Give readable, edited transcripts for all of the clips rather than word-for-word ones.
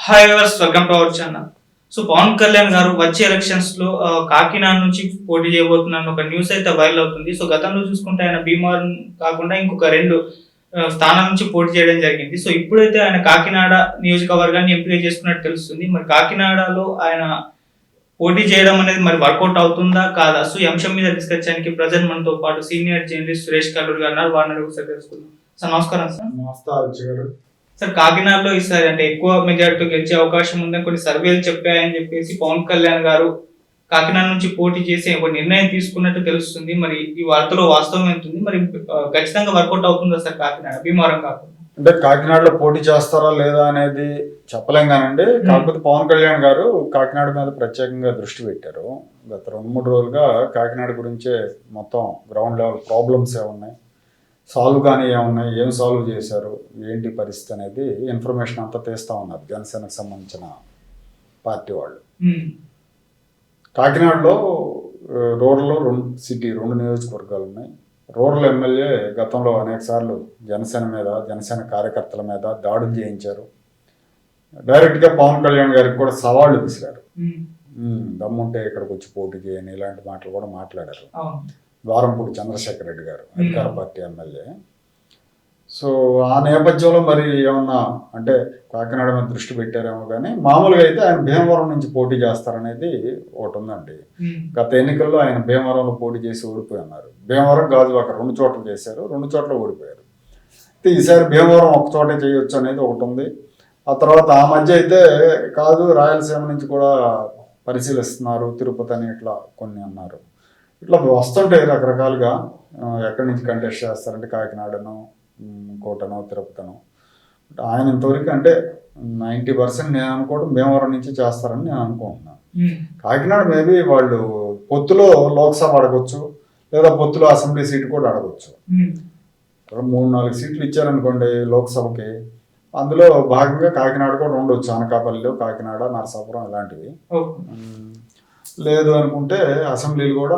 Hi viewers, welcome to our channel. So Pawan Kalyan garu వచ్చే elections లో కాకినాడ నుంచి పోటీ చేయబోతున్న ఒక న్యూస్ అయితే వైరల్ అవుతుంది. సో గతంలో చూసుకుంటే ఆయన భీమవరం కాకుండా ఇంకొక రెండు స్థానాల నుంచి పోటీ చేయడం జరిగింది. సో ఇప్పుడైతే ఆయన కాకినాడ నియోజకవర్గాన్ని ఎంపిక చేసుకున్నట్టు తెలుస్తుంది. మరి కాకినాడలో ఆయన పోటీ చేయడం అనేది మరి వర్కౌట్ అవుతుందా కాదా? సో ఈ అంశం మీద డిస్కస్ చేయడానికి ప్రజెంట్ మనతో పాటు సీనియర్ జర్నలిస్ట్ సురేష్ కల్లూరి గారు ఉన్నారు. వారిని ఒకసారి తెలుసుకుందాం. సార్ నమస్కారం. సార్ సార్ కాకినాడలో ఈసారి అంటే ఎక్కువ మెజారిటీ గెలిచే అవకాశం ఉందని కొన్ని సర్వేలు చెప్పాయని చెప్పేసి పవన్ కళ్యాణ్ గారు కాకినాడ నుంచి పోటీ చేసి ఒక నిర్ణయం తీసుకున్నట్టు తెలుస్తుంది. మరి ఈ వార్తలో వాస్తవం ఎంతుంది? మరి ఖచ్చితంగా వర్కౌట్ అవుతుందా సార్ కాకినాడ భీమవరం కాకుండా? అంటే కాకినాడలో పోటీ చేస్తారా లేదా అనేది చెప్పలేం కానండి. కాకపోతే పవన్ కళ్యాణ్ గారు కాకినాడ మీద ప్రత్యేకంగా దృష్టి పెట్టారు. గత 2-3 రోజులుగా కాకినాడ గురించే మొత్తం గ్రౌండ్ లెవెల్ ప్రాబ్లమ్స్ ఏమున్నాయి, సాల్వ్ కానీ ఏమున్నాయి, ఏం సాల్వ్ చేశారు, ఏంటి పరిస్థితి అనేది ఇన్ఫర్మేషన్ అంతా తీస్తూ ఉన్నారు జనసేనకు సంబంధించిన పార్టీ వాళ్ళు. కాకినాడలో రూరల్లో 2 నియోజకవర్గాలు ఉన్నాయి. రూరల్ ఎమ్మెల్యే గతంలో అనేక సార్లు జనసేన మీద, జనసేన కార్యకర్తల మీద దాడులు చేయించారు. డైరెక్ట్గా పవన్ కళ్యాణ్ గారికి కూడా సవాళ్లు విసిరారు. దమ్ముంటే ఇక్కడికి వచ్చి పోటీ చేయని ఇలాంటి మాటలు కూడా మాట్లాడారు. ద్వారంపూడి చంద్రశేఖర్ రెడ్డి గారు అధికార పార్టీ ఎమ్మెల్యే. సో ఆ నేపథ్యంలో మరి ఏమన్నా అంటే కాకినాడ మీద దృష్టి పెట్టారేమో, కానీ మామూలుగా అయితే ఆయన భీమవరం నుంచి పోటీ చేస్తారనేది ఒకటి ఉందండి. గత ఎన్నికల్లో ఆయన భీమవరంలో పోటీ చేసి ఓడిపోయి ఉన్నారు. భీమవరం, గాజువాక 2 చోట్ల చేశారు, 2 చోట్ల ఓడిపోయారు. అయితే ఈసారి భీమవరం ఒక చోటే చేయొచ్చు అనేది ఒకటి ఉంది. ఆ తర్వాత ఆ మధ్య అయితే కాదు, రాయలసీమ నుంచి కూడా పరిశీలిస్తున్నారు, తిరుపతి అని ఇట్లా కొన్ని అన్నారు. ఇట్లా వస్తుంటాయి రకరకాలుగా. ఎక్కడి నుంచి కంటెస్ట్ చేస్తారంటే కాకినాడను, కోటనో, తిరుపతినో. ఆయన ఇంతవరకు అంటే 90% నేను అనుకోవడం భీమవరం నుంచి చేస్తారని నేను అనుకుంటున్నాను. కాకినాడ మేబీ వాళ్ళు పొత్తులో లోక్సభ అడగొచ్చు, లేదా పొత్తులో అసెంబ్లీ సీటు కూడా అడగొచ్చు. 3-4 సీట్లు ఇచ్చారనుకోండి లోక్సభకి, అందులో భాగంగా కాకినాడ కూడా ఉండొచ్చు. అనకాపల్లిలో కాకినాడ, నరసాపురం ఇలాంటివి. లేదు అనుకుంటే అసెంబ్లీలు కూడా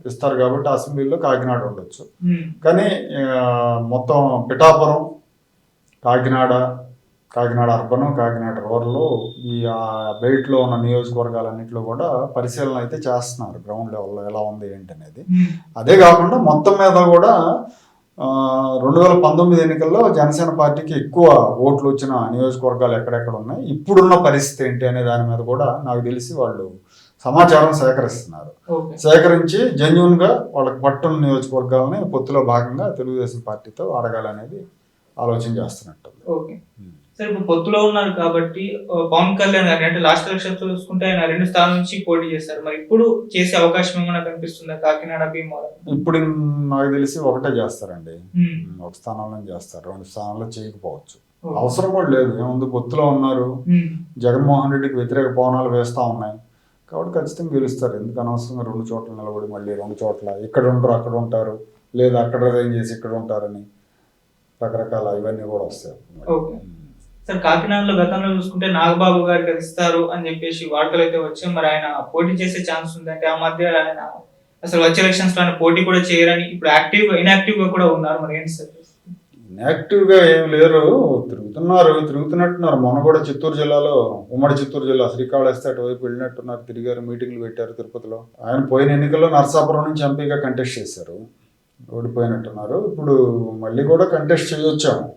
ఇస్తారు కాబట్టి అసెంబ్లీలో కాకినాడ ఉండొచ్చు. కానీ మొత్తం పిఠాపురం, కాకినాడ అర్బన్, కాకినాడ రూరల్, ఈ బెల్ట్లో ఉన్న నియోజకవర్గాలన్నింటిలో కూడా పరిశీలన అయితే చేస్తున్నారు గ్రౌండ్ లెవెల్లో ఎలా ఉంది ఏంటి అనేది. అదే కాకుండా మొత్తం మీద కూడా 2019 ఎన్నికల్లో జనసేన పార్టీకి ఎక్కువ ఓట్లు వచ్చిన నియోజకవర్గాలు ఎక్కడెక్కడ ఉన్నాయి, ఇప్పుడున్న పరిస్థితి ఏంటి అనే దాని మీద కూడా నాకు తెలిసి వాళ్ళు సమాచారం సేకరిస్తున్నారు. సేకరించి జెన్యూన్గా వాళ్ళకి పట్టున్న నియోజకవర్గాలని పొత్తులో భాగంగా తెలుగుదేశం పార్టీతో అడగాలనేది ఆలోచన చేస్తున్నట్టు. సార్ ఇప్పుడు పొత్తులో ఉన్నారు కాబట్టి పవన్ కళ్యాణ్ గారిని అంటే లాస్ట్ ఎలక్షన్ చూసుకుంటే ఆయన 2 స్థానాల నుంచి పోటీ చేశారు. మరి ఇప్పుడు చేసే అవకాశం ఏమైనా కనిపిస్తుందా కాకినాడ భీమవరం? ఇప్పుడు నాకు తెలిసి ఒకటే చేస్తారండి, ఒక స్థానంలో చేస్తారు, 2 స్థానాల్లో చేయకపోవచ్చు. అవసరం కూడా లేదు, ఏముంది పొత్తులో ఉన్నారు. జగన్మోహన్ రెడ్డికి వ్యతిరేక పవనాలు వేస్తూ ఉన్నాయి కాబట్టి ఖచ్చితంగా గెలుస్తారు. ఎందుకు అనవసరంగా 2 చోట్ల నిలబడి మళ్ళీ 2 చోట్ల ఇక్కడ ఉండరు అక్కడ ఉంటారు, లేదా అక్కడ రిజైన్ చేసి ఇక్కడ ఉంటారని రకరకాల ఇవన్నీ కూడా వస్తాయి. సార్ కాకినాడలో గతంలో చూసుకుంటే నాగబాబు గారికి ఇస్తారు అని చెప్పేసి వార్తలు అయితే వచ్చాయి. మరి ఆయన పోటీ చేసే ఛాన్స్ ఉందంటే ఆ మధ్య ఆయన అసలు వచ్చే ఎలక్షన్స్ లో ఆయన పోటీ కూడా చేయరని ఇప్పుడు ఇన్యాక్టివ్ గా కూడా ఉన్నారు. మరి ఏంటి సార్? ఇన్యాక్టివ్గా ఏం లేరు, తిరుగుతున్నట్టున్నారు. మొన్న కూడా చిత్తూరు జిల్లాలో, ఉమ్మడి చిత్తూరు జిల్లా శ్రీకాళహస్తి అటువైపు వెళ్ళినట్టున్నారు, తిరిగారు, మీటింగ్లు పెట్టారు తిరుపతిలో. ఆయన పోయిన ఎన్నికల్లో నరసాపురం నుంచి ఎంపీగా కంటెస్ట్ చేశారు, ఓడిపోయినట్టున్నారు. ఇప్పుడు మళ్ళీ కూడా కంటెస్ట్ చేయొచ్చాము.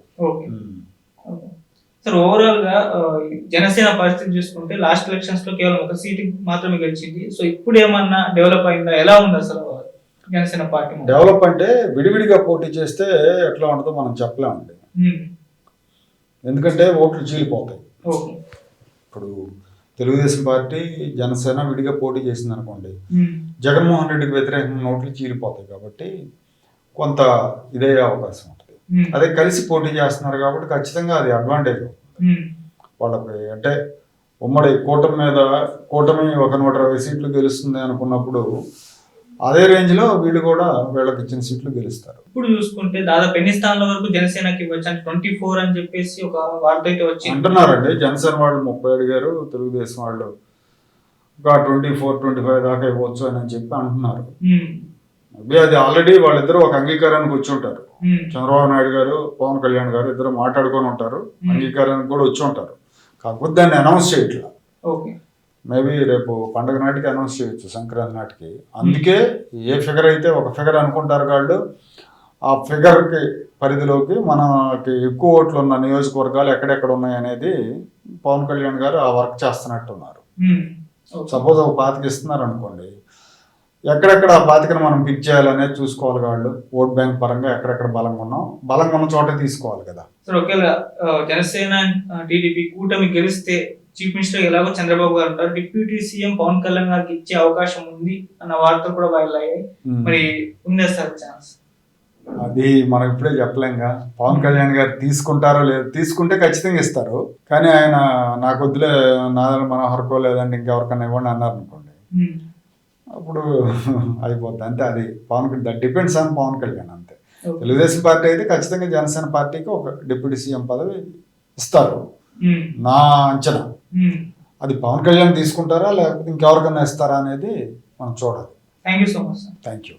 సార్ ఓవరాల్ గా జనసేన పరిస్థితి చూసుకుంటే లాస్ట్ ఎలక్షన్స్ లో కేవలం 1 సీటు మాత్రమే గెలిచింది. సో ఇప్పుడు ఏమన్నా డెవలప్ అయిందా? ఎలా ఉంది అసలు జనసేన పార్టీ? డెవలప్ అంటే విడివిడిగా పోటీ చేస్తే ఎట్లా ఉంటుందో మనం చెప్పలేమండి. ఎందుకంటే ఓట్లు చీలిపోతాయి. ఇప్పుడు తెలుగుదేశం పార్టీ, జనసేన విడిగా పోటీ చేసింది అనుకోండి, జగన్మోహన్ రెడ్డికి వ్యతిరేకంగా ఓట్లు చీలిపోతాయి కాబట్టి కొంత ఇదే అవకాశం ఉంటుంది. అదే కలిసి పోటీ చేస్తున్నారు కాబట్టి ఖచ్చితంగా అది అడ్వాంటేజ్ వాళ్ళకి. అంటే ఉమ్మడి కూటమి ఒక 120 సీట్లు గెలుస్తుంది అనుకున్నప్పుడు అదే రేంజ్ లో వీళ్ళు కూడా వీళ్ళకి ఇచ్చిన సీట్లు గెలుస్తారు. ఇప్పుడు చూసుకుంటే దాదాపు ఎన్ని స్థానాల వరకు జనసేనకి ఇవ్వచ్చు? 24 అని చెప్పేసి ఒక వార్త అయితే వచ్చింది అంటున్నారండి. జనసేన వాళ్ళు 30 అడిగారు, తెలుగుదేశం వాళ్ళు ఒక 24-25 దాకా ఇవ్వచ్చు అని చెప్పి అంటున్నారు. అది ఆల్రెడీ వాళ్ళిద్దరూ ఒక అంగీకారానికి వచ్చి ఉంటారు. చంద్రబాబు నాయుడు గారు, పవన్ కళ్యాణ్ గారు ఇద్దరు మాట్లాడుకొని ఉంటారు, అంగీకారానికి కూడా వచ్చి ఉంటారు. కాకపోతే దాన్ని అనౌన్స్ చేయట్లా. ఓకే. మేబీ రేపు పండుగ నాటికి అనౌన్స్ చేయొచ్చు, సంక్రాంతి నాటికి. అందుకే ఏ ఫిగర్ అయితే ఒక ఫిగర్ అనుకుంటారు వాళ్ళు, ఆ ఫిగర్కి పరిధిలోకి మనకి ఎక్కువ ఓట్లు ఉన్న నియోజకవర్గాలు ఎక్కడెక్కడ ఉన్నాయి అనేది పవన్ కళ్యాణ్ గారు ఆ వర్క్ చేస్తున్నట్టున్నారు. సపోజ్ ఒక 25 ఇస్తున్నారు అనుకోండి, ఎక్కడెక్కడ ఆ 25ని మనం పిక్ చేయాలనేది చూసుకోవాలి వాళ్ళు. ఓట్ బ్యాంక్ పరంగా ఎక్కడెక్కడ బలంగా ఉన్న చోటే తీసుకోవాలి కదా. సార్ ఒకవేళ జనసేన టీడీపీ కూటమి గెలిస్తే చీఫ్ మినిస్టర్ ఎలాగో చంద్రబాబు గారు ఉంటారు, డిప్యూటీ సీఎం పవన్ కళ్యాణ్ గారికి ఇచ్చే అవకాశం ఉంది అన్న వార్తలు కూడా వైరల్ అయ్యాయి. మరి ఉందే సార్ ఛాన్స్? అది మనం ఇప్పుడే చెప్పలేంగా. పవన్ కళ్యాణ్ గారు తీసుకుంటారో లేదు, తీసుకుంటే ఖచ్చితంగా ఇస్తారు. కానీ ఆయన నాకు వద్దులే, నాదల మనోహర్కో లేదంటే ఇంకెవరికన్నా ఇవ్వండి అన్నారు అనుకోండి, అప్పుడు అయిపోద్ది. అంతే, అది that depends on Pawan Kalyan అంతే. తెలుగుదేశం పార్టీ అయితే ఖచ్చితంగా జనసేన పార్టీకి ఒక డిప్యూటీ సీఎం పదవి ఇస్తారు నా అంచనా. అది పవన్ కళ్యాణ్ తీసుకుంటారా లేకపోతే ఇంకెవరికన్నా ఇస్తారా అనేది మనం చూడాలి. Thank you so much. Thank you.